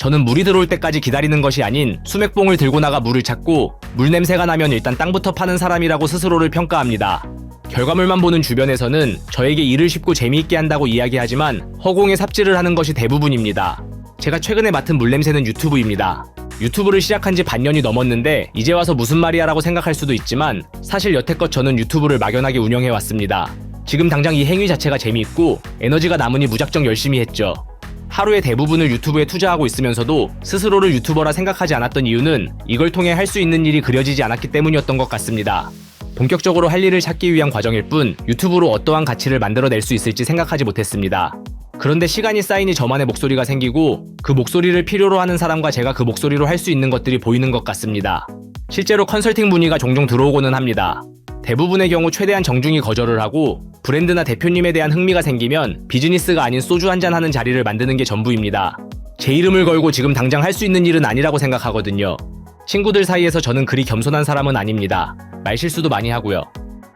저는 물이 들어올 때까지 기다리는 것이 아닌 수맥봉을 들고 나가 물을 찾고 물 냄새가 나면 일단 땅부터 파는 사람이라고 스스로를 평가합니다. 결과물만 보는 주변에서는 저에게 일을 쉽고 재미있게 한다고 이야기하지만 허공에 삽질을 하는 것이 대부분입니다. 제가 최근에 맡은 물냄새는 유튜브입니다. 유튜브를 시작한 지 반년이 넘었는데 이제 와서 무슨 말이야 라고 생각할 수도 있지만 사실 여태껏 저는 유튜브를 막연하게 운영해왔습니다. 지금 당장 이 행위 자체가 재미있고 에너지가 남으니 무작정 열심히 했죠. 하루의 대부분을 유튜브에 투자하고 있으면서도 스스로를 유튜버라 생각하지 않았던 이유는 이걸 통해 할 수 있는 일이 그려지지 않았기 때문이었던 것 같습니다. 본격적으로 할 일을 찾기 위한 과정일 뿐 유튜브로 어떠한 가치를 만들어낼 수 있을지 생각하지 못했습니다. 그런데 시간이 쌓이니 저만의 목소리가 생기고 그 목소리를 필요로 하는 사람과 제가 그 목소리로 할 수 있는 것들이 보이는 것 같습니다. 실제로 컨설팅 문의가 종종 들어오고는 합니다. 대부분의 경우 최대한 정중히 거절을 하고 브랜드나 대표님에 대한 흥미가 생기면 비즈니스가 아닌 소주 한잔 하는 자리를 만드는 게 전부입니다. 제 이름을 걸고 지금 당장 할 수 있는 일은 아니라고 생각하거든요. 친구들 사이에서 저는 그리 겸손한 사람은 아닙니다. 말실수도 많이 하고요.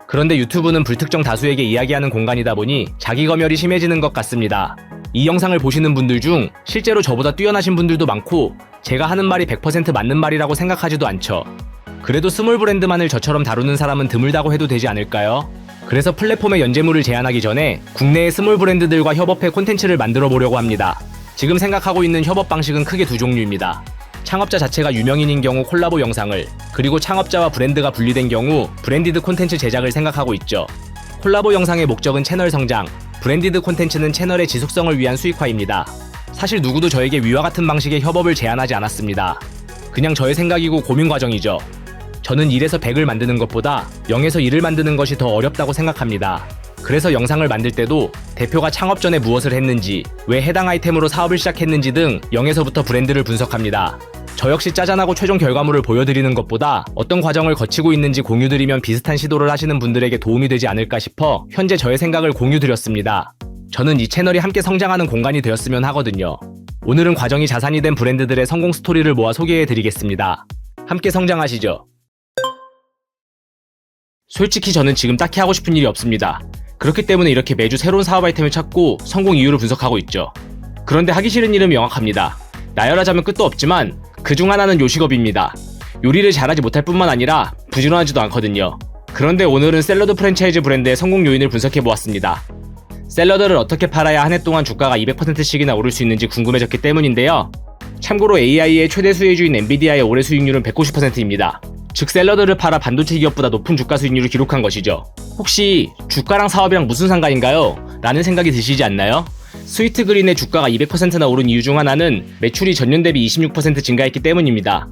그런데 유튜브는 불특정 다수에게 이야기하는 공간이다 보니 자기 검열이 심해지는 것 같습니다. 이 영상을 보시는 분들 중 실제로 저보다 뛰어나신 분들도 많고 제가 하는 말이 100% 맞는 말이라고 생각하지도 않죠. 그래도 스몰 브랜드만을 저처럼 다루는 사람은 드물다고 해도 되지 않을까요? 그래서 플랫폼에 연재물을 제안하기 전에 국내의 스몰 브랜드들과 협업해 콘텐츠를 만들어 보려고 합니다. 지금 생각하고 있는 협업 방식은 크게 두 종류입니다. 창업자 자체가 유명인인 경우 콜라보 영상을, 그리고 창업자와 브랜드가 분리된 경우 브랜디드 콘텐츠 제작을 생각하고 있죠. 콜라보 영상의 목적은 채널 성장, 브랜디드 콘텐츠는 채널의 지속성을 위한 수익화입니다. 사실 누구도 저에게 위와 같은 방식의 협업을 제안하지 않았습니다. 그냥 저의 생각이고 고민 과정이죠. 저는 1에서 100을 만드는 것보다 0에서 1을 만드는 것이 더 어렵다고 생각합니다. 그래서 영상을 만들 때도 대표가 창업 전에 무엇을 했는지, 왜 해당 아이템으로 사업을 시작했는지 등 0에서부터 브랜드를 분석합니다. 저 역시 짜잔하고 최종 결과물을 보여드리는 것보다 어떤 과정을 거치고 있는지 공유드리면 비슷한 시도를 하시는 분들에게 도움이 되지 않을까 싶어 현재 저의 생각을 공유드렸습니다. 저는 이 채널이 함께 성장하는 공간이 되었으면 하거든요. 오늘은 과정이 자산이 된 브랜드들의 성공 스토리를 모아 소개해드리겠습니다. 함께 성장하시죠. 솔직히 저는 지금 딱히 하고 싶은 일이 없습니다. 그렇기 때문에 이렇게 매주 새로운 사업 아이템을 찾고 성공 이유를 분석하고 있죠. 그런데 하기 싫은 일은 명확합니다. 나열하자면 끝도 없지만 그중 하나는 요식업입니다. 요리를 잘하지 못할 뿐만 아니라 부지런하지도 않거든요. 그런데 오늘은 샐러드 프랜차이즈 브랜드의 성공 요인을 분석해보았습니다. 샐러드를 어떻게 팔아야 한 해 동안 주가가 200%씩이나 오를 수 있는지 궁금해졌기 때문인데요. 참고로 AI의 최대 수혜주인 엔비디아의 올해 수익률은 190%입니다. 즉 샐러드를 팔아 반도체 기업보다 높은 주가 수익률을 기록한 것이죠. 혹시 주가랑 사업이랑 무슨 상관인가요? 라는 생각이 드시지 않나요? 스위트그린의 주가가 200%나 오른 이유 중 하나는 매출이 전년 대비 26% 증가했기 때문입니다.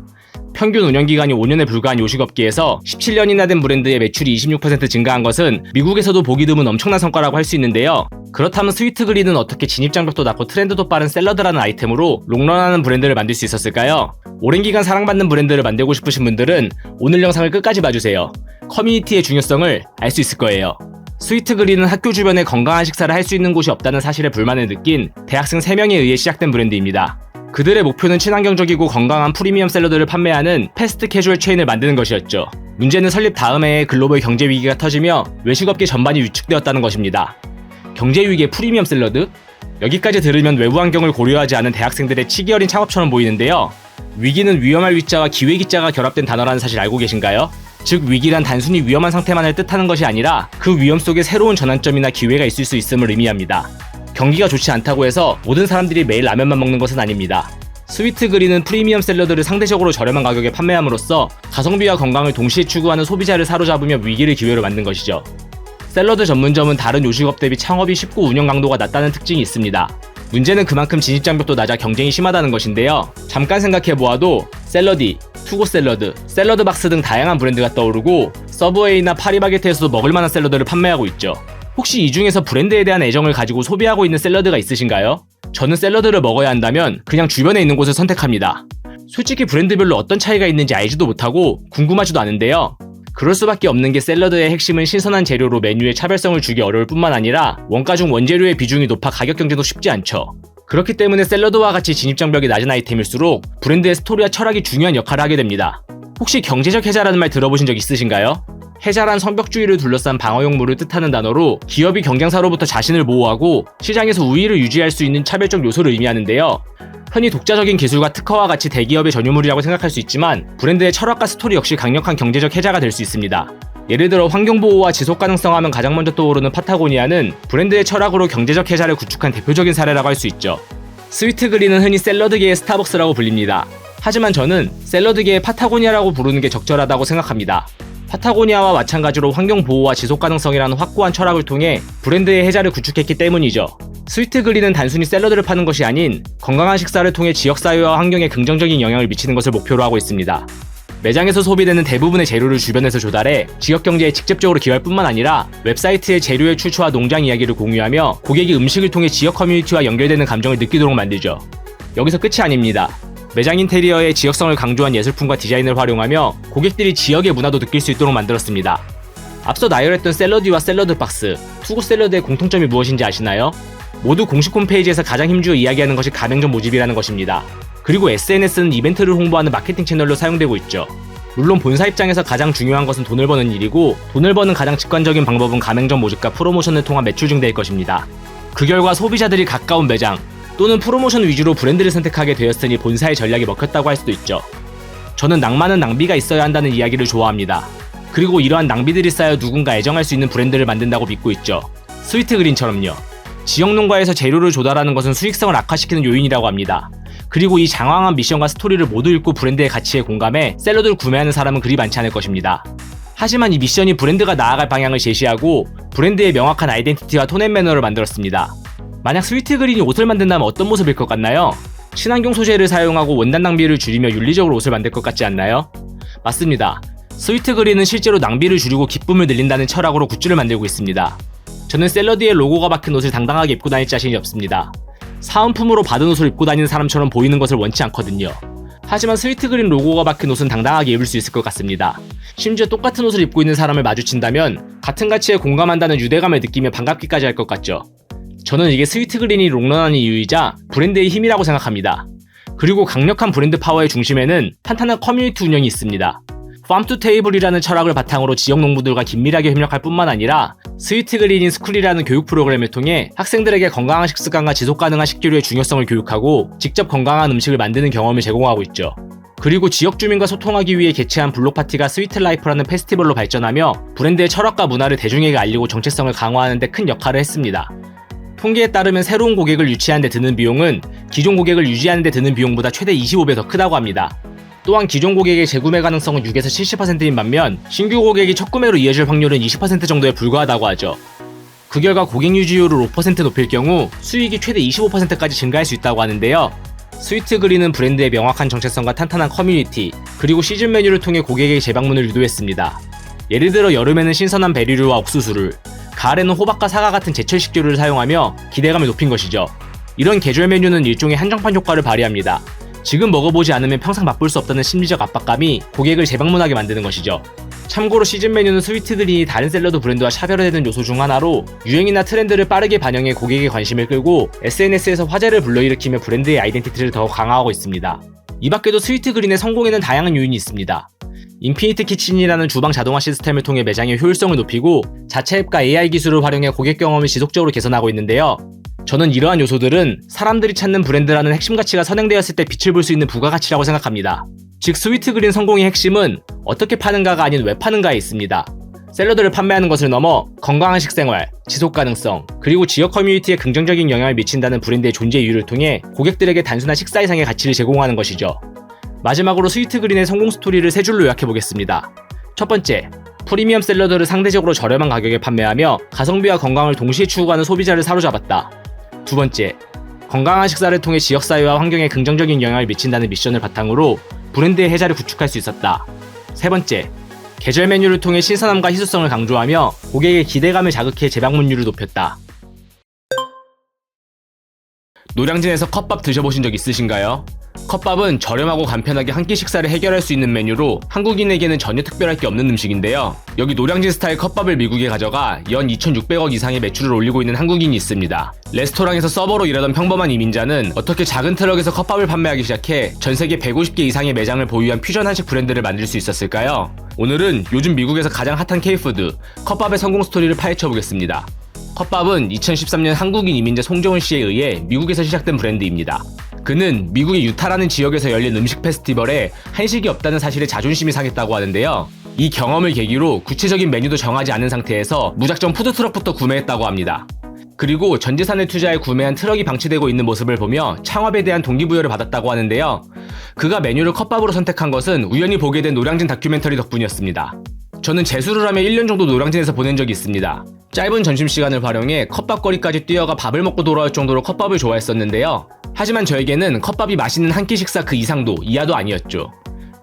평균 운영기간이 5년에 불과한 요식업계에서 17년이나 된 브랜드의 매출이 26% 증가한 것은 미국에서도 보기 드문 엄청난 성과라고 할 수 있는데요. 그렇다면 스위트그린은 어떻게 진입장벽도 낮고 트렌드도 빠른 샐러드라는 아이템으로 롱런하는 브랜드를 만들 수 있었을까요? 오랜 기간 사랑받는 브랜드를 만들고 싶으신 분들은 오늘 영상을 끝까지 봐주세요. 커뮤니티의 중요성을 알 수 있을 거예요. 스위트그린은 학교 주변에 건강한 식사를 할 수 있는 곳이 없다는 사실에 불만을 느낀 대학생 3명에 의해 시작된 브랜드입니다. 그들의 목표는 친환경적이고 건강한 프리미엄 샐러드를 판매하는 패스트 캐주얼 체인을 만드는 것이었죠. 문제는 설립 다음 해에 글로벌 경제 위기가 터지며 외식업계 전반이 위축되었다는 것입니다. 경제 위기의 프리미엄 샐러드? 여기까지 들으면 외부 환경을 고려하지 않은 대학생들의 치기 어린 창업처럼 보이는데요. 위기는 위험할 위자와 기회 기자가 결합된 단어라는 사실 알고 계신가요? 즉 위기란 단순히 위험한 상태만을 뜻하는 것이 아니라 그 위험 속에 새로운 전환점이나 기회가 있을 수 있음을 의미합니다. 경기가 좋지 않다고 해서 모든 사람들이 매일 라면만 먹는 것은 아닙니다. 스위트그린은 프리미엄 샐러드를 상대적으로 저렴한 가격에 판매함으로써 가성비와 건강을 동시에 추구하는 소비자를 사로잡으며 위기를 기회로 만든 것이죠. 샐러드 전문점은 다른 요식업 대비 창업이 쉽고 운영 강도가 낮다는 특징이 있습니다. 문제는 그만큼 진입장벽도 낮아 경쟁이 심하다는 것인데요. 잠깐 생각해보아도 샐러디, 투고 샐러드, 샐러드 박스 등 다양한 브랜드가 떠오르고 서브웨이나 파리바게트에서도 먹을만한 샐러드를 판매하고 있죠. 혹시 이 중에서 브랜드에 대한 애정을 가지고 소비하고 있는 샐러드가 있으신가요? 저는 샐러드를 먹어야 한다면 그냥 주변에 있는 곳을 선택합니다. 솔직히 브랜드별로 어떤 차이가 있는지 알지도 못하고 궁금하지도 않은데요. 그럴 수밖에 없는 게 샐러드의 핵심은 신선한 재료로 메뉴에 차별성을 주기 어려울 뿐만 아니라 원가 중 원재료의 비중이 높아 가격 경쟁도 쉽지 않죠. 그렇기 때문에 샐러드와 같이 진입장벽이 낮은 아이템일수록 브랜드의 스토리와 철학이 중요한 역할을 하게 됩니다. 혹시 경제적 해자라는 말 들어보신 적 있으신가요? 해자란 성벽주의를 둘러싼 방어용물을 뜻하는 단어로 기업이 경쟁사로부터 자신을 보호하고 시장에서 우위를 유지할 수 있는 차별적 요소를 의미하는데요. 흔히 독자적인 기술과 특허와 같이 대기업의 전유물이라고 생각할 수 있지만 브랜드의 철학과 스토리 역시 강력한 경제적 해자가 될 수 있습니다. 예를 들어 환경보호와 지속가능성 하면 가장 먼저 떠오르는 파타고니아는 브랜드의 철학으로 경제적 해자를 구축한 대표적인 사례라고 할 수 있죠. 스위트그린은 흔히 샐러드계의 스타벅스라고 불립니다. 하지만 저는 샐러드계의 파타고니아라고 부르는 게 적절하다고 생각합니다. 파타고니아와 마찬가지로 환경보호와 지속가능성이라는 확고한 철학을 통해 브랜드의 해자를 구축했기 때문이죠. 스위트그린은 단순히 샐러드를 파는 것이 아닌 건강한 식사를 통해 지역사회와 환경에 긍정적인 영향을 미치는 것을 목표로 하고 있습니다. 매장에서 소비되는 대부분의 재료를 주변에서 조달해 지역경제에 직접적으로 기여할 뿐만 아니라 웹사이트의 재료의 출처와 농장 이야기를 공유하며 고객이 음식을 통해 지역 커뮤니티와 연결되는 감정을 느끼도록 만들죠. 여기서 끝이 아닙니다. 매장 인테리어의 지역성을 강조한 예술품과 디자인을 활용하며 고객들이 지역의 문화도 느낄 수 있도록 만들었습니다. 앞서 나열했던 샐러드와 샐러드 박스, 투구 샐러드의 공통점이 무엇인지 아시나요? 모두 공식 홈페이지에서 가장 힘주어 이야기하는 것이 가맹점 모집이라는 것입니다. 그리고 SNS는 이벤트를 홍보하는 마케팅 채널로 사용되고 있죠. 물론 본사 입장에서 가장 중요한 것은 돈을 버는 일이고 돈을 버는 가장 직관적인 방법은 가맹점 모집과 프로모션을 통한 매출 증대일 것입니다. 그 결과 소비자들이 가까운 매장 또는 프로모션 위주로 브랜드를 선택하게 되었으니 본사의 전략이 먹혔다고 할 수도 있죠. 저는 낭만은 낭비가 있어야 한다는 이야기를 좋아합니다. 그리고 이러한 낭비들이 쌓여 누군가 애정할 수 있는 브랜드를 만든다고 믿고 있죠. 스위트그린처럼요. 지역 농가에서 재료를 조달하는 것은 수익성을 악화시키는 요인이라고 합니다. 그리고 이 장황한 미션과 스토리를 모두 읽고 브랜드의 가치에 공감해 샐러드를 구매하는 사람은 그리 많지 않을 것입니다. 하지만 이 미션이 브랜드가 나아갈 방향을 제시하고 브랜드의 명확한 아이덴티티와 톤 앤 매너를 만들었습니다. 만약 스위트그린이 옷을 만든다면 어떤 모습일 것 같나요? 친환경 소재를 사용하고 원단 낭비를 줄이며 윤리적으로 옷을 만들 것 같지 않나요? 맞습니다. 스위트그린은 실제로 낭비를 줄이고 기쁨을 늘린다는 철학으로 굿즈를 만들고 있습니다. 저는 샐러드에 로고가 박힌 옷을 당당하게 입고 다닐 자신이 없습니다. 사은품으로 받은 옷을 입고 다니는 사람처럼 보이는 것을 원치 않거든요. 하지만 스위트그린 로고가 박힌 옷은 당당하게 입을 수 있을 것 같습니다. 심지어 똑같은 옷을 입고 있는 사람을 마주친다면 같은 가치에 공감한다는 유대감을 느끼며 반갑기까지 할 것 같죠. 저는 이게 스위트그린이 롱런하는 이유이자 브랜드의 힘이라고 생각합니다. 그리고 강력한 브랜드 파워의 중심에는 탄탄한 커뮤니티 운영이 있습니다. Farm to Table이라는 철학을 바탕으로 지역 농부들과 긴밀하게 협력할 뿐만 아니라 스위트그린 스쿨이라는 교육 프로그램을 통해 학생들에게 건강한 식습관과 지속가능한 식재료의 중요성을 교육하고 직접 건강한 음식을 만드는 경험을 제공하고 있죠. 그리고 지역 주민과 소통하기 위해 개최한 블록 파티가 스위트라이프라는 페스티벌로 발전하며 브랜드의 철학과 문화를 대중에게 알리고 정체성을 강화하는 데 큰 역할을 했습니다. 통계에 따르면 새로운 고객을 유치하는 데 드는 비용은 기존 고객을 유지하는 데 드는 비용보다 최대 25배 더 크다고 합니다. 또한 기존 고객의 재구매 가능성은 6에서 70%인 반면 신규 고객이 첫 구매로 이어질 확률은 20% 정도에 불과하다고 하죠. 그 결과 고객 유지율을 5% 높일 경우 수익이 최대 25%까지 증가할 수 있다고 하는데요. 스위트그린은 브랜드의 명확한 정체성과 탄탄한 커뮤니티, 그리고 시즌 메뉴를 통해 고객의 재방문을 유도했습니다. 예를 들어 여름에는 신선한 베리류와 옥수수를, 가을에는 호박과 사과 같은 제철 식재료를 사용하며 기대감을 높인 것이죠. 이런 계절 메뉴는 일종의 한정판 효과를 발휘합니다. 지금 먹어보지 않으면 평생 맛볼 수 없다는 심리적 압박감이 고객을 재방문하게 만드는 것이죠. 참고로 시즌 메뉴는 스위트그린이 다른 샐러드 브랜드와 차별화되는 요소 중 하나로 유행이나 트렌드를 빠르게 반영해 고객의 관심을 끌고 SNS에서 화제를 불러일으키며 브랜드의 아이덴티티를 더욱 강화하고 있습니다. 이 밖에도 스위트그린의 성공에는 다양한 요인이 있습니다. 인피니트 키친이라는 주방 자동화 시스템을 통해 매장의 효율성을 높이고 자체 앱과 AI 기술을 활용해 고객 경험을 지속적으로 개선하고 있는데요. 저는 이러한 요소들은 사람들이 찾는 브랜드라는 핵심 가치가 선행되었을 때 빛을 볼 수 있는 부가가치라고 생각합니다. 즉 스위트그린 성공의 핵심은 어떻게 파는가가 아닌 왜 파는가에 있습니다. 샐러드를 판매하는 것을 넘어 건강한 식생활, 지속가능성, 그리고 지역 커뮤니티에 긍정적인 영향을 미친다는 브랜드의 존재 이유를 통해 고객들에게 단순한 식사 이상의 가치를 제공하는 것이죠. 마지막으로 스위트그린의 성공 스토리를 세 줄로 요약해보겠습니다. 첫 번째, 프리미엄 샐러드를 상대적으로 저렴한 가격에 판매하며 가성비와 건강을 동시에 추구하는 소비자를 사로잡았다. 두 번째, 건강한 식사를 통해 지역사회와 환경에 긍정적인 영향을 미친다는 미션을 바탕으로 브랜드의 해자를 구축할 수 있었다. 세 번째, 계절 메뉴를 통해 신선함과 희소성을 강조하며 고객의 기대감을 자극해 재방문율을 높였다. 노량진에서 컵밥 드셔보신 적 있으신가요? 컵밥은 저렴하고 간편하게 한 끼 식사를 해결할 수 있는 메뉴로 한국인에게는 전혀 특별할 게 없는 음식인데요. 여기 노량진 스타일 컵밥을 미국에 가져가 연 2,600억 이상의 매출을 올리고 있는 한국인이 있습니다. 레스토랑에서 서버로 일하던 평범한 이민자는 어떻게 작은 트럭에서 컵밥을 판매하기 시작해 전 세계 150개 이상의 매장을 보유한 퓨전 한식 브랜드를 만들 수 있었을까요? 오늘은 요즘 미국에서 가장 핫한 K푸드, 컵밥의 성공 스토리를 파헤쳐 보겠습니다. 컵밥은 2013년 한국인 이민자 송정훈 씨에 의해 미국에서 시작된 브랜드입니다. 그는 미국의 유타라는 지역에서 열린 음식 페스티벌에 한식이 없다는 사실에 자존심이 상했다고 하는데요. 이 경험을 계기로 구체적인 메뉴도 정하지 않은 상태에서 무작정 푸드트럭부터 구매했다고 합니다. 그리고 전 재산을 투자해 구매한 트럭이 방치되고 있는 모습을 보며 창업에 대한 동기부여를 받았다고 하는데요. 그가 메뉴를 컵밥으로 선택한 것은 우연히 보게 된 노량진 다큐멘터리 덕분이었습니다. 저는 재수를 하며 1년 정도 노량진에서 보낸 적이 있습니다. 짧은 점심시간을 활용해 컵밥거리까지 뛰어가 밥을 먹고 돌아올 정도로 컵밥을 좋아했었는데요. 하지만 저에게는 컵밥이 맛있는 한 끼 식사 그 이상도 이하도 아니었죠.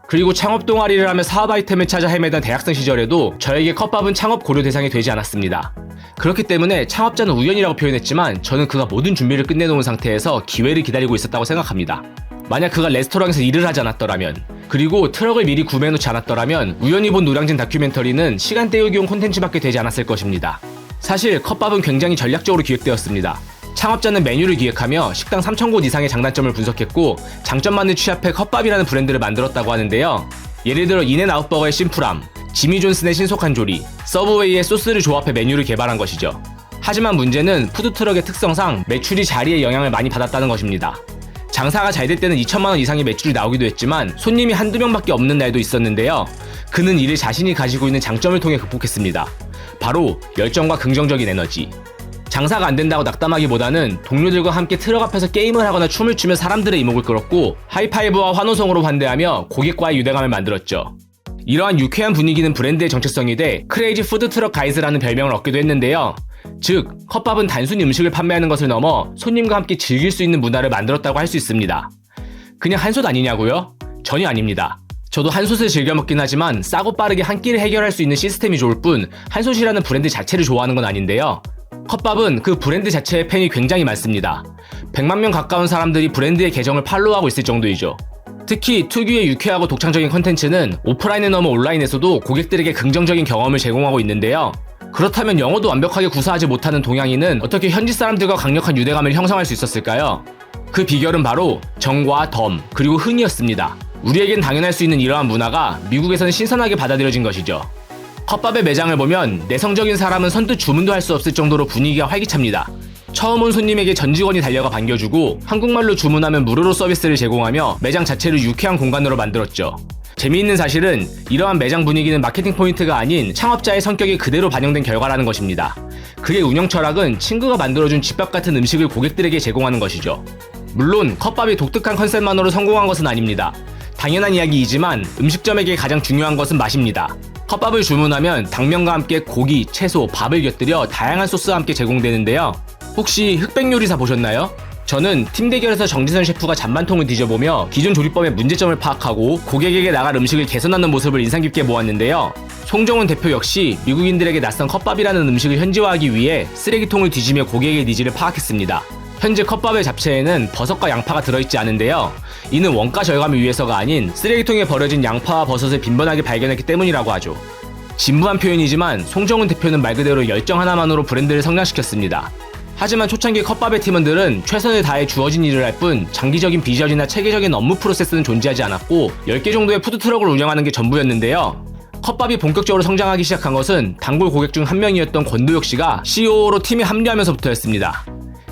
그리고 창업 동아리를 하며 사업 아이템을 찾아 헤매던 대학생 시절에도 저에게 컵밥은 창업 고려 대상이 되지 않았습니다. 그렇기 때문에 창업자는 우연이라고 표현했지만 저는 그가 모든 준비를 끝내놓은 상태에서 기회를 기다리고 있었다고 생각합니다. 만약 그가 레스토랑에서 일을 하지 않았더라면, 그리고 트럭을 미리 구매해놓지 않았더라면 우연히 본 노량진 다큐멘터리는 시간 때우기용 콘텐츠밖에 되지 않았을 것입니다. 사실 컵밥은 굉장히 전략적으로 기획되었습니다. 창업자는 메뉴를 기획하며 식당 3,000곳 이상의 장단점을 분석했고 장점만을 취합해 컵밥이라는 브랜드를 만들었다고 하는데요. 예를 들어 인앤아웃버거의 심플함, 지미 존슨의 신속한 조리, 서브웨이의 소스를 조합해 메뉴를 개발한 것이죠. 하지만 문제는 푸드트럭의 특성상 매출이 자리에 영향을 많이 받았다는 것입니다. 장사가 잘 될 때는 2천만 원 이상의 매출이 나오기도 했지만 손님이 한두 명밖에 없는 날도 있었는데요. 그는 이를 자신이 가지고 있는 장점을 통해 극복했습니다. 바로 열정과 긍정적인 에너지. 장사가 안 된다고 낙담하기보다는 동료들과 함께 트럭 앞에서 게임을 하거나 춤을 추며 사람들의 이목을 끌었고 하이파이브와 환호성으로 환대하며 고객과의 유대감을 만들었죠. 이러한 유쾌한 분위기는 브랜드의 정체성이 돼 크레이지 푸드트럭 가이즈라는 별명을 얻기도 했는데요. 즉, 컵밥은 단순히 음식을 판매하는 것을 넘어 손님과 함께 즐길 수 있는 문화를 만들었다고 할 수 있습니다. 그냥 한솥 아니냐고요? 전혀 아닙니다. 저도 한솥을 즐겨 먹긴 하지만 싸고 빠르게 한 끼를 해결할 수 있는 시스템이 좋을 뿐 한솥이라는 브랜드 자체를 좋아하는 건 아닌데요. 컵밥은 그 브랜드 자체의 팬이 굉장히 많습니다. 100만 명 가까운 사람들이 브랜드의 계정을 팔로우하고 있을 정도이죠. 특히 특유의 유쾌하고 독창적인 컨텐츠는 오프라인을 넘어 온라인에서도 고객들에게 긍정적인 경험을 제공하고 있는데요. 그렇다면 영어도 완벽하게 구사하지 못하는 동양인은 어떻게 현지 사람들과 강력한 유대감을 형성할 수 있었을까요? 그 비결은 바로 정과 덤, 그리고 흥이었습니다. 우리에겐 당연할 수 있는 이러한 문화가 미국에서는 신선하게 받아들여진 것이죠. 컵밥의 매장을 보면 내성적인 사람은 선뜻 주문도 할 수 없을 정도로 분위기가 활기찹니다. 처음 온 손님에게 전 직원이 달려가 반겨주고 한국말로 주문하면 무료로 서비스를 제공하며 매장 자체를 유쾌한 공간으로 만들었죠. 재미있는 사실은 이러한 매장 분위기는 마케팅 포인트가 아닌 창업자의 성격이 그대로 반영된 결과라는 것입니다. 그의 운영 철학은 친구가 만들어준 집밥 같은 음식을 고객들에게 제공하는 것이죠. 물론 컵밥이 독특한 컨셉만으로 성공한 것은 아닙니다. 당연한 이야기이지만 음식점에게 가장 중요한 것은 맛입니다. 컵밥을 주문하면 당면과 함께 고기, 채소, 밥을 곁들여 다양한 소스와 함께 제공되는데요. 혹시 흑백 요리사 보셨나요? 저는 팀 대결에서 정지선 셰프가 잔반통을 뒤져보며 기존 조리법의 문제점을 파악하고 고객에게 나갈 음식을 개선하는 모습을 인상 깊게 보았는데요. 송정훈 대표 역시 미국인들에게 낯선 컵밥이라는 음식을 현지화하기 위해 쓰레기통을 뒤지며 고객의 니즈를 파악했습니다. 현재 컵밥의 잡채에는 버섯과 양파가 들어있지 않은데요. 이는 원가 절감을 위해서가 아닌 쓰레기통에 버려진 양파와 버섯을 빈번하게 발견했기 때문이라고 하죠. 진부한 표현이지만 송정훈 대표는 말 그대로 열정 하나만으로 브랜드를 성장시켰습니다. 하지만 초창기 컵밥의 팀원들은 최선을 다해 주어진 일을 할 뿐 장기적인 비전이나 체계적인 업무 프로세스는 존재하지 않았고 10개 정도의 푸드트럭을 운영하는 게 전부였는데요. 컵밥이 본격적으로 성장하기 시작한 것은 단골 고객 중 한 명이었던 권도혁 씨가 COO로 팀에 합류하면서부터였습니다.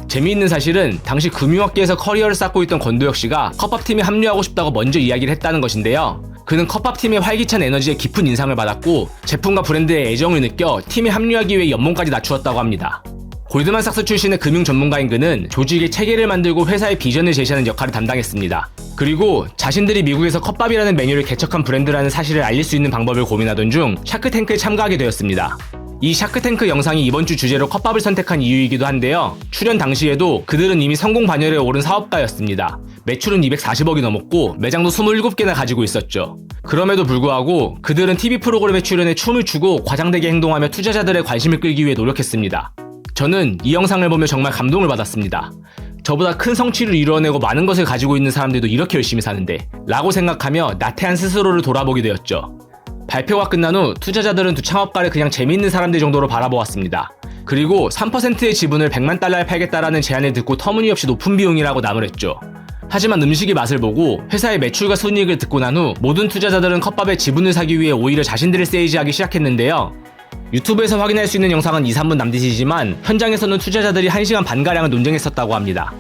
재미있는 사실은 당시 금융업계에서 커리어를 쌓고 있던 권도혁 씨가 컵밥팀에 합류하고 싶다고 먼저 이야기를 했다는 것인데요. 그는 컵밥팀의 활기찬 에너지에 깊은 인상을 받았고 제품과 브랜드의 애정을 느껴 팀에 합류하기 위해 연봉까지 낮추었다고 합니다. 골드만삭스 출신의 금융 전문가인 그는 조직의 체계를 만들고 회사의 비전을 제시하는 역할을 담당했습니다. 그리고 자신들이 미국에서 컵밥이라는 메뉴를 개척한 브랜드라는 사실을 알릴 수 있는 방법을 고민하던 중 샤크탱크에 참가하게 되었습니다. 이 샤크탱크 영상이 이번 주 주제로 컵밥을 선택한 이유이기도 한데요. 출연 당시에도 그들은 이미 성공 반열에 오른 사업가였습니다. 매출은 240억이 넘었고 매장도 27개나 가지고 있었죠. 그럼에도 불구하고 그들은 TV 프로그램에 출연해 춤을 추고 과장되게 행동하며 투자자들의 관심을 끌기 위해 노력했습니다. 저는 이 영상을 보며 정말 감동을 받았습니다. 저보다 큰 성취를 이뤄내고 많은 것을 가지고 있는 사람들도 이렇게 열심히 사는데 라고 생각하며 나태한 스스로를 돌아보게 되었죠. 발표가 끝난 후 투자자들은 두 창업가를 그냥 재미있는 사람들 정도로 바라보았습니다. 그리고 3%의 지분을 100만 달러에 팔겠다라는 제안을 듣고 터무니없이 높은 비용이라고 나무랬죠. 하지만 음식의 맛을 보고 회사의 매출과 순이익을 듣고 난 후 모든 투자자들은 컵밥의 지분을 사기 위해 오히려 자신들을 세이지하기 시작했는데요. 유튜브에서 확인할 수 있는 영상은 2-3분 남짓이지만 현장에서는 투자자들이 1시간 반가량을 논쟁했었다고 합니다.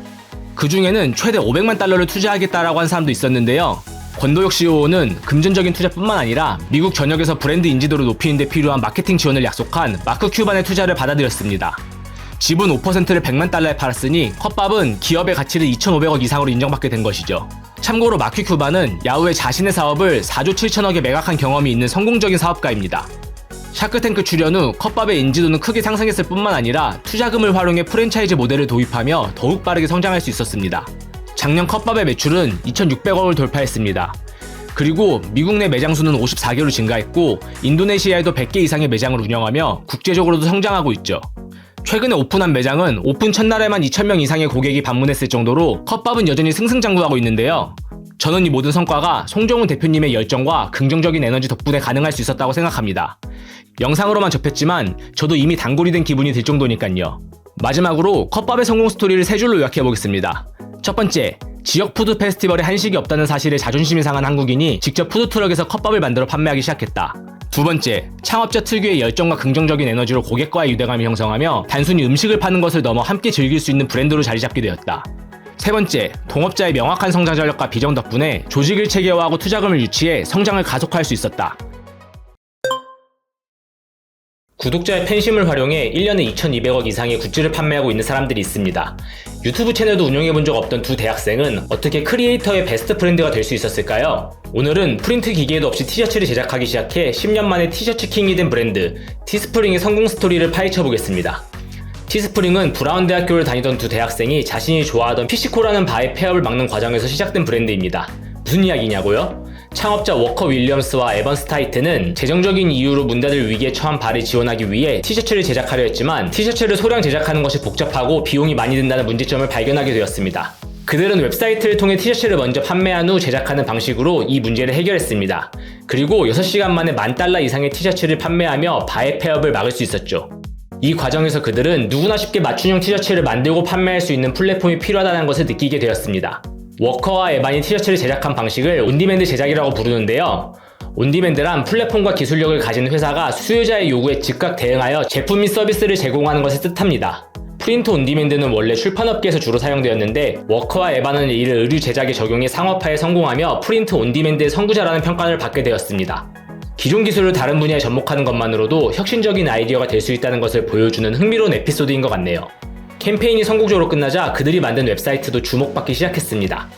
그 중에는 최대 500만 달러를 투자하겠다라고 한 사람도 있었는데요. 권도혁 CEO는 금전적인 투자뿐만 아니라 미국 전역에서 브랜드 인지도를 높이는 데 필요한 마케팅 지원을 약속한 마크 큐반의 투자를 받아들였습니다. 지분 5%를 100만 달러에 팔았으니 컵밥은 기업의 가치를 2,500억 이상으로 인정받게 된 것이죠. 참고로 마크 큐반은 야후에 자신의 사업을 4조 7천억에 매각한 경험이 있는 성공적인 사업가입니다. 샤크탱크 출연 후 컵밥의 인지도는 크게 상승했을 뿐만 아니라 투자금을 활용해 프랜차이즈 모델을 도입하며 더욱 빠르게 성장할 수 있었습니다. 작년 컵밥의 매출은 2,600억을 돌파했습니다. 그리고 미국 내 매장 수는 54개로 증가했고 인도네시아에도 100개 이상의 매장을 운영하며 국제적으로도 성장하고 있죠. 최근에 오픈한 매장은 오픈 첫날에만 2,000명 이상의 고객이 방문했을 정도로 컵밥은 여전히 승승장구하고 있는데요. 저는 이 모든 성과가 송정훈 대표님의 열정과 긍정적인 에너지 덕분에 가능할 수 있었다고 생각합니다. 영상으로만 접했지만 저도 이미 단골이 된 기분이 들 정도니까요. 마지막으로 컵밥의 성공 스토리를 세 줄로 요약해보겠습니다. 첫 번째, 지역 푸드 페스티벌에 한식이 없다는 사실에 자존심이 상한 한국인이 직접 푸드트럭에서 컵밥을 만들어 판매하기 시작했다. 두 번째, 창업자 특유의 열정과 긍정적인 에너지로 고객과의 유대감을 형성하며 단순히 음식을 파는 것을 넘어 함께 즐길 수 있는 브랜드로 자리 잡게 되었다. 세 번째, 동업자의 명확한 성장 전략과 비전 덕분에 조직을 체계화하고 투자금을 유치해 성장을 가속화할 수 있었다. 구독자의 팬심을 활용해 1년에 2,200억 이상의 굿즈를 판매하고 있는 사람들이 있습니다. 유튜브 채널도 운영해본 적 없던 두 대학생은 어떻게 크리에이터의 베스트 프렌드가 될 수 있었을까요? 오늘은 프린트 기계도 없이 티셔츠를 제작하기 시작해 10년 만에 티셔츠 킹이 된 브랜드 티스프링의 성공 스토리를 파헤쳐보겠습니다. 티스프링은 브라운 대학교를 다니던 두 대학생이 자신이 좋아하던 피시코라는 바의 폐업을 막는 과정에서 시작된 브랜드입니다. 무슨 이야기냐고요? 창업자 워커 윌리엄스와 에번 스타이트는 재정적인 이유로 문 닫을 위기에 처한 바를 지원하기 위해 티셔츠를 제작하려 했지만 티셔츠를 소량 제작하는 것이 복잡하고 비용이 많이 든다는 문제점을 발견하게 되었습니다. 그들은 웹사이트를 통해 티셔츠를 먼저 판매한 후 제작하는 방식으로 이 문제를 해결했습니다. 그리고 6시간 만에 $10,000 이상의 티셔츠를 판매하며 바의 폐업을 막을 수 있었죠. 이 과정에서 그들은 누구나 쉽게 맞춤형 티셔츠를 만들고 판매할 수 있는 플랫폼이 필요하다는 것을 느끼게 되었습니다. 워커와 에반이 티셔츠를 제작한 방식을 온디맨드 제작이라고 부르는데요. 온디맨드란 플랫폼과 기술력을 가진 회사가 수요자의 요구에 즉각 대응하여 제품 및 서비스를 제공하는 것을 뜻합니다. 프린트 온디맨드는 원래 출판업계에서 주로 사용되었는데 워커와 에반은 이를 의류 제작에 적용해 상업화에 성공하며 프린트 온디맨드의 선구자라는 평가를 받게 되었습니다. 기존 기술을 다른 분야에 접목하는 것만으로도 혁신적인 아이디어가 될 수 있다는 것을 보여주는 흥미로운 에피소드인 것 같네요. 캠페인이 성공적으로 끝나자 그들이 만든 웹사이트도 주목받기 시작했습니다.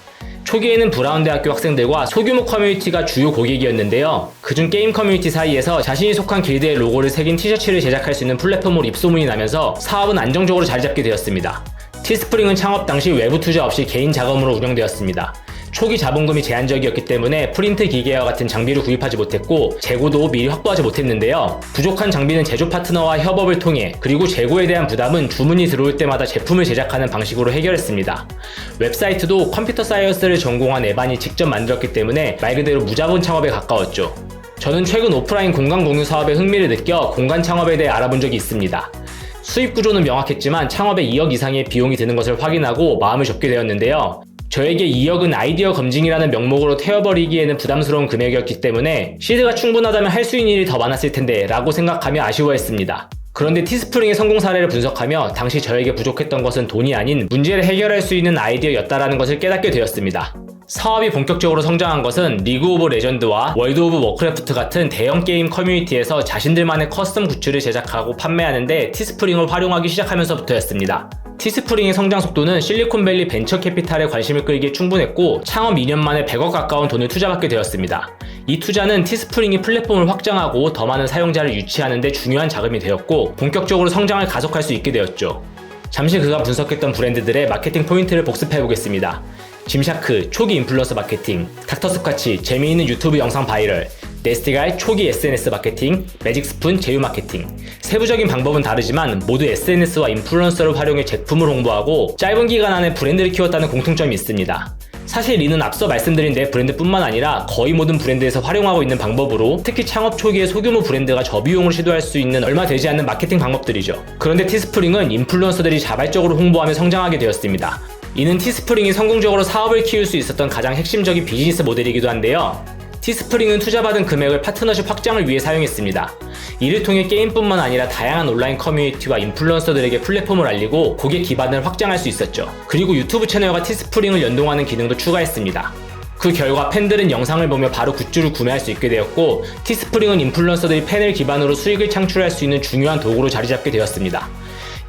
초기에는 브라운 대학교 학생들과 소규모 커뮤니티가 주요 고객이었는데요. 그중 게임 커뮤니티 사이에서 자신이 속한 길드의 로고를 새긴 티셔츠를 제작할 수 있는 플랫폼으로 입소문이 나면서 사업은 안정적으로 자리 잡게 되었습니다. 티스프링은 창업 당시 외부 투자 없이 개인 자금으로 운영되었습니다. 초기 자본금이 제한적이었기 때문에 프린트 기계와 같은 장비를 구입하지 못했고 재고도 미리 확보하지 못했는데요. 부족한 장비는 제조 파트너와 협업을 통해 그리고 재고에 대한 부담은 주문이 들어올 때마다 제품을 제작하는 방식으로 해결했습니다. 웹사이트도 컴퓨터 사이언스를 전공한 에반이 직접 만들었기 때문에 말 그대로 무자본 창업에 가까웠죠. 저는 최근 오프라인 공간 공유 사업에 흥미를 느껴 공간 창업에 대해 알아본 적이 있습니다. 수입 구조는 명확했지만 창업에 2억 이상의 비용이 드는 것을 확인하고 마음을 접게 되었는데요. 저에게 2억은 아이디어 검증이라는 명목으로 태워버리기에는 부담스러운 금액이었기 때문에 시드가 충분하다면 할 수 있는 일이 더 많았을 텐데 라고 생각하며 아쉬워했습니다. 그런데 티스프링의 성공 사례를 분석하며 당시 저에게 부족했던 것은 돈이 아닌 문제를 해결할 수 있는 아이디어였다라는 것을 깨닫게 되었습니다. 사업이 본격적으로 성장한 것은 리그 오브 레전드와 월드 오브 워크래프트 같은 대형 게임 커뮤니티에서 자신들만의 커스텀 굿즈를 제작하고 판매하는데 티스프링을 활용하기 시작하면서부터였습니다. 티스프링의 성장 속도는 실리콘밸리 벤처 캐피탈의 관심을 끌기에 충분했고 창업 2년 만에 100억 가까운 돈을 투자받게 되었습니다. 이 투자는 티스프링이 플랫폼을 확장하고 더 많은 사용자를 유치하는 데 중요한 자금이 되었고 본격적으로 성장을 가속할 수 있게 되었죠. 잠시 그간 분석했던 브랜드들의 마케팅 포인트를 복습해보겠습니다. 짐샤크, 초기 인플루언서 마케팅, 닥터스카치, 재미있는 유튜브 영상 바이럴, 네스티가의 초기 SNS 마케팅, 매직스푼 제휴 마케팅. 세부적인 방법은 다르지만 모두 SNS와 인플루언서를 활용해 제품을 홍보하고 짧은 기간 안에 브랜드를 키웠다는 공통점이 있습니다. 사실 이는 앞서 말씀드린 내 브랜드뿐만 아니라 거의 모든 브랜드에서 활용하고 있는 방법으로 특히 창업 초기에 소규모 브랜드가 저비용으로 시도할 수 있는 얼마 되지 않는 마케팅 방법들이죠. 그런데 티스프링은 인플루언서들이 자발적으로 홍보하며 성장하게 되었습니다. 이는 티스프링이 성공적으로 사업을 키울 수 있었던 가장 핵심적인 비즈니스 모델이기도 한데요. 티스프링은 투자받은 금액을 파트너십 확장을 위해 사용했습니다. 이를 통해 게임뿐만 아니라 다양한 온라인 커뮤니티와 인플루언서들에게 플랫폼을 알리고 고객 기반을 확장할 수 있었죠. 그리고 유튜브 채널과 티스프링을 연동하는 기능도 추가했습니다. 그 결과 팬들은 영상을 보며 바로 굿즈를 구매할 수 있게 되었고, 티스프링은 인플루언서들이 팬을 기반으로 수익을 창출할 수 있는 중요한 도구로 자리잡게 되었습니다.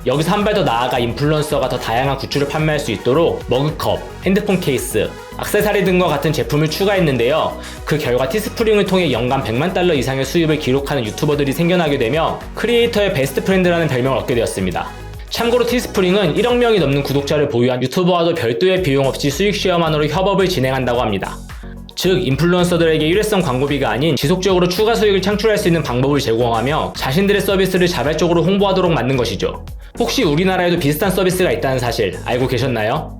여기서 한 발 더 나아가 인플루언서가 더 다양한 굿즈를 판매할 수 있도록 머그컵, 핸드폰 케이스, 액세서리 등과 같은 제품을 추가했는데요. 그 결과 티스프링을 통해 연간 $1,000,000 이상의 수입을 기록하는 유튜버들이 생겨나게 되며 크리에이터의 베스트 프렌드라는 별명을 얻게 되었습니다. 참고로 티스프링은 1억 명이 넘는 구독자를 보유한 유튜버와도 별도의 비용 없이 수익 쉐어만으로 협업을 진행한다고 합니다. 즉, 인플루언서들에게 일회성 광고비가 아닌 지속적으로 추가 수익을 창출할 수 있는 방법을 제공하며 자신들의 서비스를 자발적으로 홍보하도록 만든 것이죠. 혹시 우리나라에도 비슷한 서비스가 있다는 사실 알고 계셨나요?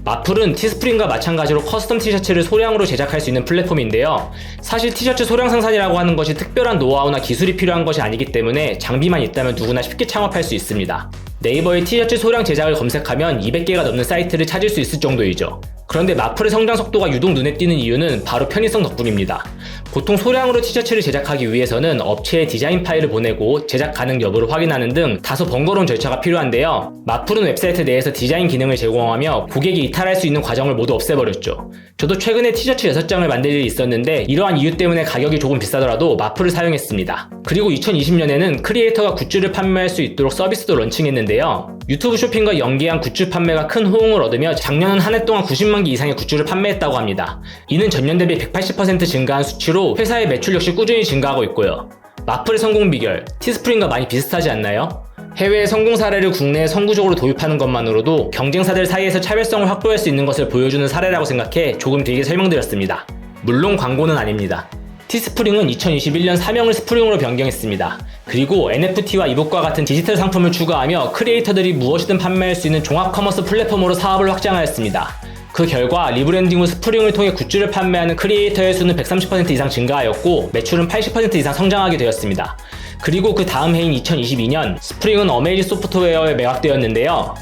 마플은 티스프링과 마찬가지로 커스텀 티셔츠를 소량으로 제작할 수 있는 플랫폼인데요. 사실 티셔츠 소량 생산이라고 하는 것이 특별한 노하우나 기술이 필요한 것이 아니기 때문에 장비만 있다면 누구나 쉽게 창업할 수 있습니다. 네이버에 티셔츠 소량 제작을 검색하면 200개가 넘는 사이트를 찾을 수 있을 정도이죠. 그런데 마플의 성장 속도가 유독 눈에 띄는 이유는 바로 편의성 덕분입니다. 보통 소량으로 티셔츠를 제작하기 위해서는 업체에 디자인 파일을 보내고 제작 가능 여부를 확인하는 등 다소 번거로운 절차가 필요한데요. 마플은 웹사이트 내에서 디자인 기능을 제공하며 고객이 이탈할 수 있는 과정을 모두 없애버렸죠. 저도 최근에 티셔츠 6장을 만들 일이 있었는데 이러한 이유 때문에 가격이 조금 비싸더라도 마플을 사용했습니다. 그리고 2020년에는 크리에이터가 굿즈를 판매할 수 있도록 서비스도 런칭했는데요. 유튜브 쇼핑과 연계한 굿즈 판매가 큰 호응을 얻으며 작년은 한 해 동안 90만 개 이상의 굿즈를 판매했다고 합니다. 이는 전년 대비 180% 증가한 수치로 회사의 매출 역시 꾸준히 증가하고 있고요. 마플의 성공 비결, 티스프링과 많이 비슷하지 않나요? 해외의 성공 사례를 국내에 선구적으로 도입하는 것만으로도 경쟁사들 사이에서 차별성을 확보할 수 있는 것을 보여주는 사례라고 생각해 조금 길게 설명드렸습니다. 물론 광고는 아닙니다. 티스프링은 2021년 사명을 스프링으로 변경했습니다. 그리고 NFT와 이북과 같은 디지털 상품을 추가하며 크리에이터들이 무엇이든 판매할 수 있는 종합 커머스 플랫폼으로 사업을 확장하였습니다. 그 결과 리브랜딩 후 스프링을 통해 굿즈를 판매하는 크리에이터의 수는 130% 이상 증가하였고 매출은 80% 이상 성장하게 되었습니다. 그리고 그 다음 해인 2022년 스프링은 어메이지 소프트웨어에 매각되었는데요.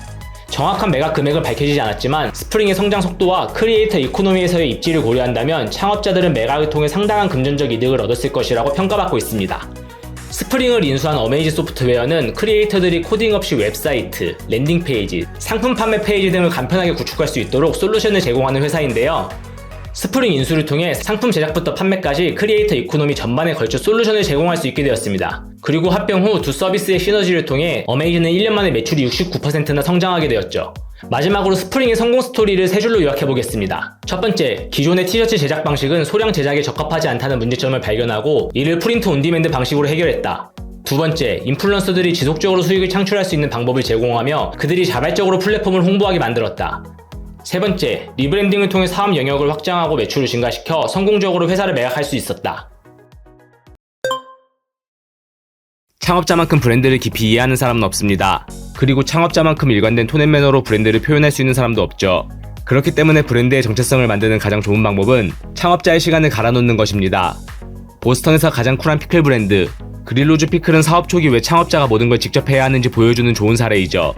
정확한 매각 금액은 밝혀지지 않았지만 스프링의 성장 속도와 크리에이터 이코노미에서의 입지를 고려한다면 창업자들은 매각을 통해 상당한 금전적 이득을 얻었을 것이라고 평가받고 있습니다. 스프링을 인수한 어메이지 소프트웨어는 크리에이터들이 코딩 없이 웹사이트, 랜딩 페이지, 상품 판매 페이지 등을 간편하게 구축할 수 있도록 솔루션을 제공하는 회사인데요. 스프링 인수를 통해 상품 제작부터 판매까지 크리에이터 이코노미 전반에 걸쳐 솔루션을 제공할 수 있게 되었습니다. 그리고 합병 후 두 서비스의 시너지를 통해 어메이지는 1년 만에 매출이 69%나 성장하게 되었죠. 마지막으로 스프링의 성공 스토리를 세 줄로 요약해보겠습니다. 첫 번째, 기존의 티셔츠 제작 방식은 소량 제작에 적합하지 않다는 문제점을 발견하고 이를 프린트 온디맨드 방식으로 해결했다. 두 번째, 인플루언서들이 지속적으로 수익을 창출할 수 있는 방법을 제공하며 그들이 자발적으로 플랫폼을 홍보하게 만들었다. 세 번째, 리브랜딩을 통해 사업 영역을 확장하고 매출을 증가시켜 성공적으로 회사를 매각할 수 있었다. 창업자만큼 브랜드를 깊이 이해하는 사람은 없습니다. 그리고 창업자만큼 일관된 톤 앤 매너로 브랜드를 표현할 수 있는 사람도 없죠. 그렇기 때문에 브랜드의 정체성을 만드는 가장 좋은 방법은 창업자의 시간을 갈아놓는 것입니다. 보스턴에서 가장 쿨한 피클 브랜드, 그릴로즈 피클은 사업 초기 왜 창업자가 모든 걸 직접 해야 하는지 보여주는 좋은 사례이죠.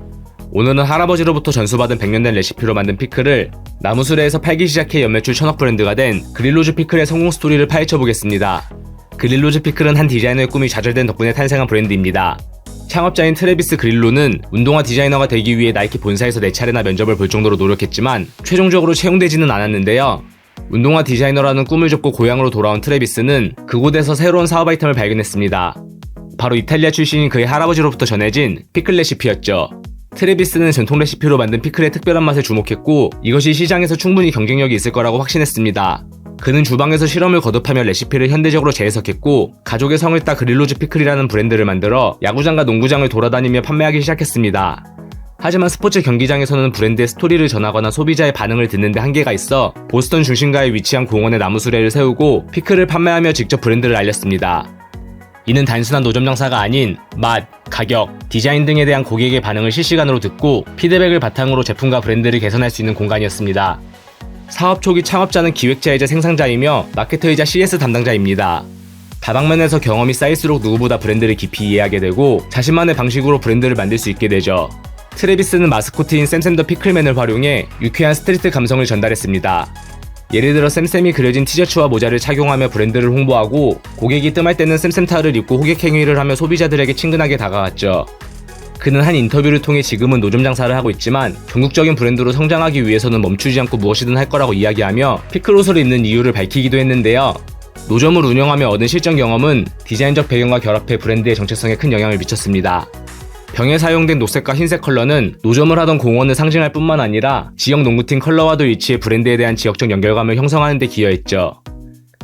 오늘은 할아버지로부터 전수받은 100년 된 레시피로 만든 피클을 나무수레에서 팔기 시작해 연매출 1000억 브랜드가 된 그릴로즈 피클의 성공 스토리를 파헤쳐보겠습니다. 그릴로즈 피클은 한 디자이너의 꿈이 좌절된 덕분에 탄생한 브랜드입니다. 창업자인 트래비스 그릴로는 운동화 디자이너가 되기 위해 나이키 본사에서 4차례나 면접을 볼 정도로 노력했지만 최종적으로 채용되지는 않았는데요. 운동화 디자이너라는 꿈을 접고 고향으로 돌아온 트래비스는 그곳에서 새로운 사업 아이템을 발견했습니다. 바로 이탈리아 출신인 그의 할아버지로부터 전해진 피클 레시피였죠. 트래비스는 전통 레시피로 만든 피클의 특별한 맛에 주목했고 이것이 시장에서 충분히 경쟁력이 있을 거라고 확신했습니다. 그는 주방에서 실험을 거듭하며 레시피를 현대적으로 재해석했고 가족의 성을 따 그릴로즈 피클이라는 브랜드를 만들어 야구장과 농구장을 돌아다니며 판매하기 시작했습니다. 하지만 스포츠 경기장에서는 브랜드의 스토리를 전하거나 소비자의 반응을 듣는데 한계가 있어 보스턴 중심가에 위치한 공원에 나무 수레를 세우고 피클을 판매하며 직접 브랜드를 알렸습니다. 이는 단순한 노점 장사가 아닌 맛, 가격, 디자인 등에 대한 고객의 반응을 실시간으로 듣고 피드백을 바탕으로 제품과 브랜드를 개선할 수 있는 공간이었습니다. 사업 초기 창업자는 기획자이자 생산자이며 마케터이자 CS 담당자입니다. 다방면에서 경험이 쌓일수록 누구보다 브랜드를 깊이 이해하게 되고 자신만의 방식으로 브랜드를 만들 수 있게 되죠. 트래비스는 마스코트인 샘샘 더 피클맨을 활용해 유쾌한 스트리트 감성을 전달했습니다. 예를 들어 샘샘이 그려진 티셔츠와 모자를 착용하며 브랜드를 홍보하고 고객이 뜸할 때는 샘샘타를 입고 호객 행위를 하며 소비자들에게 친근하게 다가갔죠. 그는 한 인터뷰를 통해 지금은 노점 장사를 하고 있지만 전국적인 브랜드로 성장하기 위해서는 멈추지 않고 무엇이든 할 거라고 이야기하며 피클 옷을 입는 이유를 밝히기도 했는데요. 노점을 운영하며 얻은 실전 경험은 디자인적 배경과 결합해 브랜드의 정체성에 큰 영향을 미쳤습니다. 병에 사용된 녹색과 흰색 컬러는 노점을 하던 공원을 상징할 뿐만 아니라 지역 농구팀 컬러와도 일치해 브랜드에 대한 지역적 연결감을 형성하는 데 기여했죠.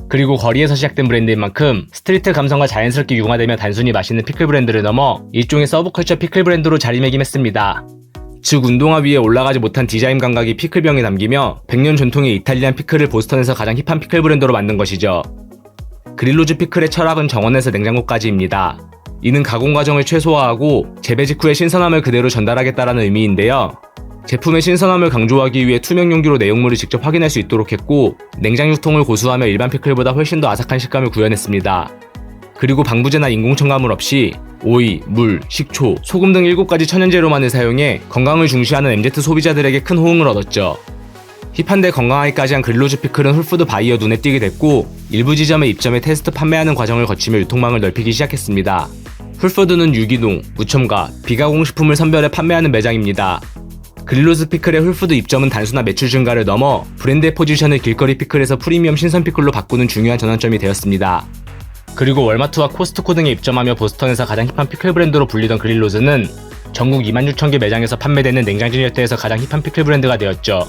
그리고 거리에서 시작된 브랜드인 만큼 스트리트 감성과 자연스럽게 융화되며 단순히 맛있는 피클 브랜드를 넘어 일종의 서브컬처 피클 브랜드로 자리매김했습니다. 즉 운동화 위에 올라가지 못한 디자인 감각이 피클병에 담기며 100년 전통의 이탈리안 피클을 보스턴에서 가장 힙한 피클 브랜드로 만든 것이죠. 그릴로즈 피클의 철학은 정원에서 냉장고까지입니다. 이는 가공 과정을 최소화하고 재배 직후의 신선함을 그대로 전달하겠다라는 의미인데요. 제품의 신선함을 강조하기 위해 투명 용기로 내용물을 직접 확인할 수 있도록 했고 냉장 유통을 고수하며 일반 피클보다 훨씬 더 아삭한 식감을 구현했습니다. 그리고 방부제나 인공 첨가물 없이 오이, 물, 식초, 소금 등 7가지 천연재료만을 사용해 건강을 중시하는 MZ 소비자들에게 큰 호응을 얻었죠. 힙한데 건강하기까지 한 그릴로즈 피클은 홀푸드 바이어 눈에 띄게 됐고 일부 지점에 입점해 테스트 판매하는 과정을 거치며 유통망을 넓히기 시작했습니다. 홀푸드는 유기농, 무첨가, 비가공식품을 선별해 판매하는 매장입니다. 그릴로즈 피클의 홀푸드 입점은 단순한 매출 증가를 넘어 브랜드의 포지션을 길거리 피클에서 프리미엄 신선 피클로 바꾸는 중요한 전환점이 되었습니다. 그리고 월마트와 코스트코 등에 입점하며 보스턴에서 가장 힙한 피클 브랜드로 불리던 그릴로즈는 전국 26,000개 매장에서 판매되는 냉장진 열대에서 가장 힙한 피클 브랜드가 되었죠.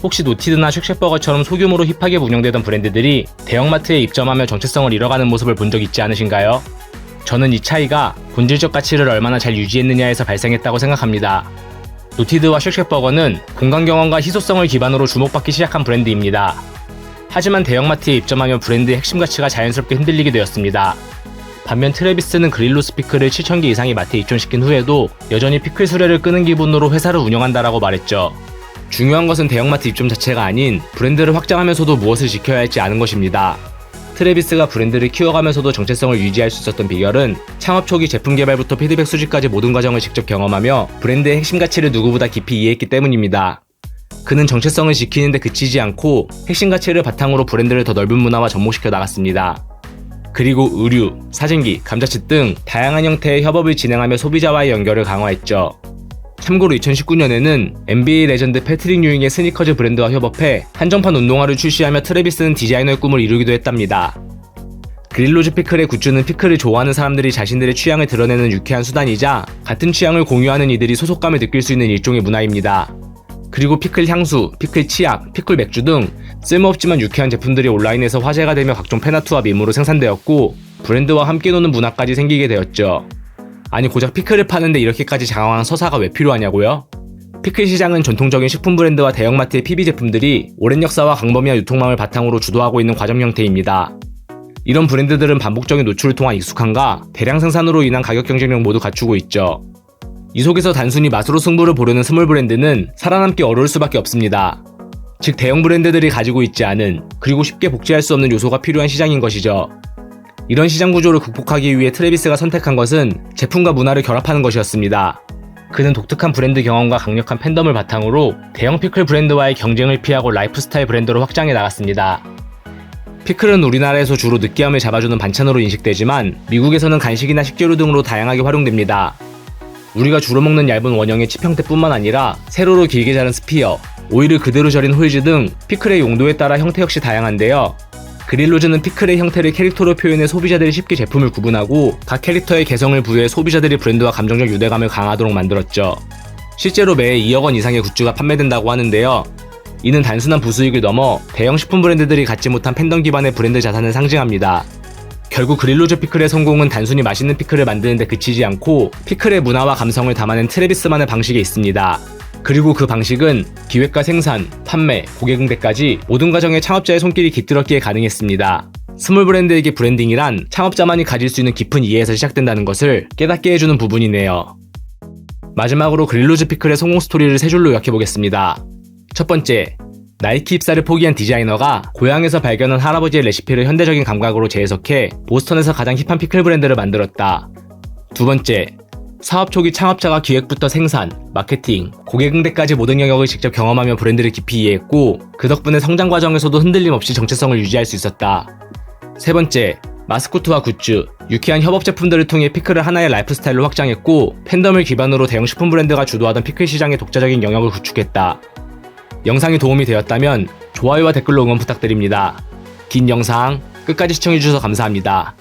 혹시 노티드나 쉑쉑버거처럼 소규모로 힙하게 운영되던 브랜드들이 대형마트에 입점하며 정체성을 잃어가는 모습을 본 적 있지 않으신가요? 저는 이 차이가 본질적 가치를 얼마나 잘 유지했느냐에서 발생했다고 생각합니다. 노티드와 쉑쉑버거는 공간 경험과 희소성을 기반으로 주목받기 시작한 브랜드입니다. 하지만 대형마트에 입점하며 브랜드의 핵심 가치가 자연스럽게 흔들리게 되었습니다. 반면 트래비스는 그릴로즈 피클을 7,000개 이상의 마트에 입점시킨 후에도 여전히 피클 수레를 끄는 기분으로 회사를 운영한다라고 말했죠. 중요한 것은 대형마트 입점 자체가 아닌 브랜드를 확장하면서도 무엇을 지켜야 할지 아는 것입니다. 트래비스가 브랜드를 키워가면서도 정체성을 유지할 수 있었던 비결은 창업 초기 제품 개발부터 피드백 수집까지 모든 과정을 직접 경험하며 브랜드의 핵심 가치를 누구보다 깊이 이해했기 때문입니다. 그는 정체성을 지키는 데 그치지 않고 핵심 가치를 바탕으로 브랜드를 더 넓은 문화와 접목시켜 나갔습니다. 그리고 의류, 사진기, 감자칩 등 다양한 형태의 협업을 진행하며 소비자와의 연결을 강화했죠. 참고로 2019년에는 NBA 레전드 패트릭 유잉의 스니커즈 브랜드와 협업해 한정판 운동화를 출시하며 트래비스는 디자이너의 꿈을 이루기도 했답니다. 그릴로즈 피클의 굿즈는 피클을 좋아하는 사람들이 자신들의 취향을 드러내는 유쾌한 수단이자 같은 취향을 공유하는 이들이 소속감을 느낄 수 있는 일종의 문화입니다. 그리고 피클 향수, 피클 치약, 피클 맥주 등 쓸모없지만 유쾌한 제품들이 온라인에서 화제가 되며 각종 팬아트와 밈으로 생산되었고 브랜드와 함께 노는 문화까지 생기게 되었죠. 아니 고작 피클을 파는데 이렇게까지 장황한 서사가 왜 필요하냐고요? 피클 시장은 전통적인 식품 브랜드와 대형마트의 PB 제품들이 오랜 역사와 광범위한 유통망을 바탕으로 주도하고 있는 과정 형태입니다. 이런 브랜드들은 반복적인 노출을 통한 익숙함과 대량 생산으로 인한 가격 경쟁력 모두 갖추고 있죠. 이 속에서 단순히 맛으로 승부를 보려는 스몰 브랜드는 살아남기 어려울 수밖에 없습니다. 즉 대형 브랜드들이 가지고 있지 않은 그리고 쉽게 복제할 수 없는 요소가 필요한 시장인 것이죠. 이런 시장 구조를 극복하기 위해 트래비스가 선택한 것은 제품과 문화를 결합하는 것이었습니다. 그는 독특한 브랜드 경험과 강력한 팬덤을 바탕으로 대형 피클 브랜드와의 경쟁을 피하고 라이프스타일 브랜드로 확장해 나갔습니다. 피클은 우리나라에서 주로 느끼함을 잡아주는 반찬으로 인식되지만 미국에서는 간식이나 식재료 등으로 다양하게 활용됩니다. 우리가 주로 먹는 얇은 원형의 칩 형태뿐만 아니라 세로로 길게 자른 스피어, 오이를 그대로 절인 홀즈 등 피클의 용도에 따라 형태 역시 다양한데요. 그릴로즈는 피클의 형태를 캐릭터로 표현해 소비자들이 쉽게 제품을 구분하고 각 캐릭터의 개성을 부여해 소비자들이 브랜드와 감정적 유대감을 강화하도록 만들었죠. 실제로 매해 2억 원 이상의 굿즈가 판매된다고 하는데요. 이는 단순한 부수익을 넘어 대형 식품 브랜드들이 갖지 못한 팬덤 기반의 브랜드 자산을 상징합니다. 결국 그릴로즈 피클의 성공은 단순히 맛있는 피클을 만드는 데 그치지 않고 피클의 문화와 감성을 담아낸 트래비스만의 방식에 있습니다. 그리고 그 방식은 기획과 생산, 판매, 고객 응대까지 모든 과정에 창업자의 손길이 깃들었기에 가능했습니다. 스몰 브랜드에게 브랜딩이란 창업자만이 가질 수 있는 깊은 이해에서 시작된다는 것을 깨닫게 해주는 부분이네요. 마지막으로 그릴로즈 피클의 성공 스토리를 세 줄로 요약해보겠습니다. 첫 번째, 나이키 입사를 포기한 디자이너가 고향에서 발견한 할아버지의 레시피를 현대적인 감각으로 재해석해 보스턴에서 가장 힙한 피클 브랜드를 만들었다. 두 번째, 사업 초기 창업자가 기획부터 생산, 마케팅, 고객 응대까지 모든 영역을 직접 경험하며 브랜드를 깊이 이해했고 그 덕분에 성장 과정에서도 흔들림 없이 정체성을 유지할 수 있었다. 세 번째, 마스코트와 굿즈, 유쾌한 협업 제품들을 통해 피클을 하나의 라이프 스타일로 확장했고 팬덤을 기반으로 대형 식품 브랜드가 주도하던 피클 시장의 독자적인 영역을 구축했다. 영상이 도움이 되었다면 좋아요와 댓글로 응원 부탁드립니다. 긴 영상 끝까지 시청해주셔서 감사합니다.